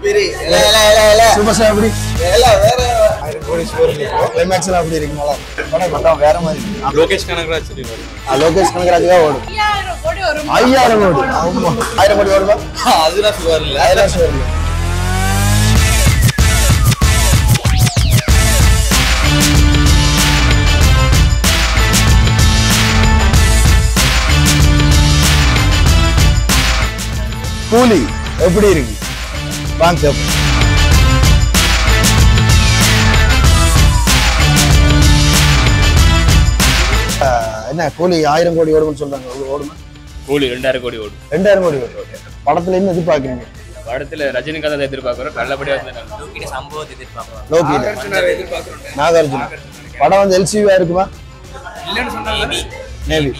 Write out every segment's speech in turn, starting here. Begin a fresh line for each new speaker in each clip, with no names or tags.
super star எப்படி வேற 1000 கோடி ஸ்கோர் கிளைமேக்ஸ்ல அப்படி இருக்கு நல்லா படம் மொத்தம் வேற மாதிரி
லோகேஷ் கனகராஜ்
லோகேஷ் கனகராஜ் தான் ஓடும் 5000 கோடி ஆமா 1000 கோடி ஓடுமா
அதுதான் சுவர் இல்ல
அதெல்லாம் சுவர் இல்ல கூலி எப்படி இருக்கு வாங்க என்ன கூலி 1000 கோடி ஓடும்னு சொல்றாங்க ஓடுமா
கூலி 2000 கோடி ஓடும்
2000 கோடி ஓடும் படத்துல என்ன எதிர்பார்க்குறீங்க
படத்துல ரஜினிகாந்த் தான் எதிர்பார்க்கிறோம் நல்லபடியா
லோகி சம்பவத்தை எதிர்பார்க்கிறோம்
லோகி நாகார்ஜுனா படம் வந்து எல்சிவியா இருக்குமா
இல்லன்னு சொன்னாங்க
மேபி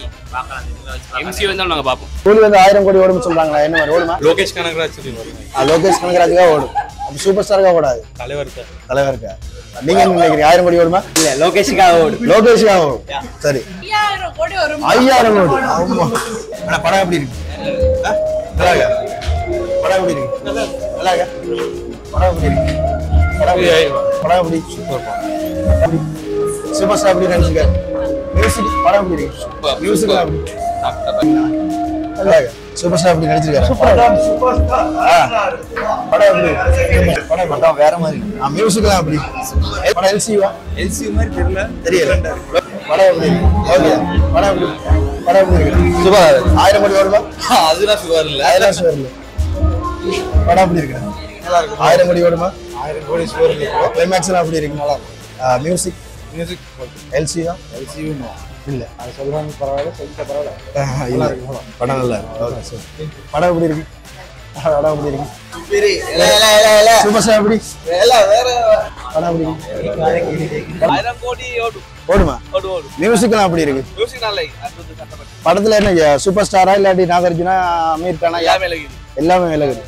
எம்சி வந்தாலும் நாங்க பாப்போம்
கூலி வந்து 1000 கோடி ஓடும்னு சொல்றாங்களா என்ன மாதிரி ஓடுமா
லோகேஷ் கனகராஜ்
லோகேஷ் கனகராஜ் ஓடும் அப்ப சூப்பர் ஸ்டாருக்கா ஓடாது தலைவருக்கா நீங்க என்ன நினைக்கிறீங்க 1000 கோடி ஓடுமா
இல்ல லோகேஷுக்காக ஓடும்
லோகேஷுக்காக ஓடும் சரி
5000 கோடி வரும்
5000 கோடி ஆமா ஆனா படம் எப்படி இருக்கு நல்லா இருக்கா படம் எப்படி இருக்கு நல்லா இருக்கா படம் எப்படி இருக்கு படம் எப்படி சூப்பர் ஸ்டார் எப்படி நினைச்சுக்க மியூசிக் படம் எப்படி இருக்கு மியூசிக் நல்லா இருக்கா சூப்பர் ஸ்டார் எப்படி நடிச்சிருக்காரு படம் எப்படி படம் மொத்தம் வேற மாதிரி மியூசிக்லாம் எப்படி படம் எல்சிவா
மாதிரி
தெரியல படம் எப்படி ஓகே படம் எப்படி இருக்கு சூப்பர் 1000 கோடி ஓடுமா
அதுதான் சுவர் இல்ல
அதெல்லாம் சுவர் இல்ல படம் எப்படி இருக்கு நல்லா இருக்கு 1000 கோடி ஓடுமா 1000 கோடி சுவர் இல்ல கிளைமேக்ஸ்லாம் எப்படி இருக்கு நல்லா இருக்கு மியூசிக் எல்சிவா இல்ல அது சொல்றாங்க பரவாயில்ல சொல்லிட்ட பரவாயில்ல படம் நல்லா இருக்கு படம் எப்படி இருக்கு படம் எப்படி இருக்கு சூப்பர் ஸ்டார் எப்படி வேற படம் எப்படி இருக்கு
1000 கோடி
ஓடுமா மியூசிக்லாம் எப்படி இருக்கு படத்துல என்ன சூப்பர் ஸ்டாரா இல்லாட்டி நாகார்ஜுனா அமீர் கானா எல்லாமே விலகுது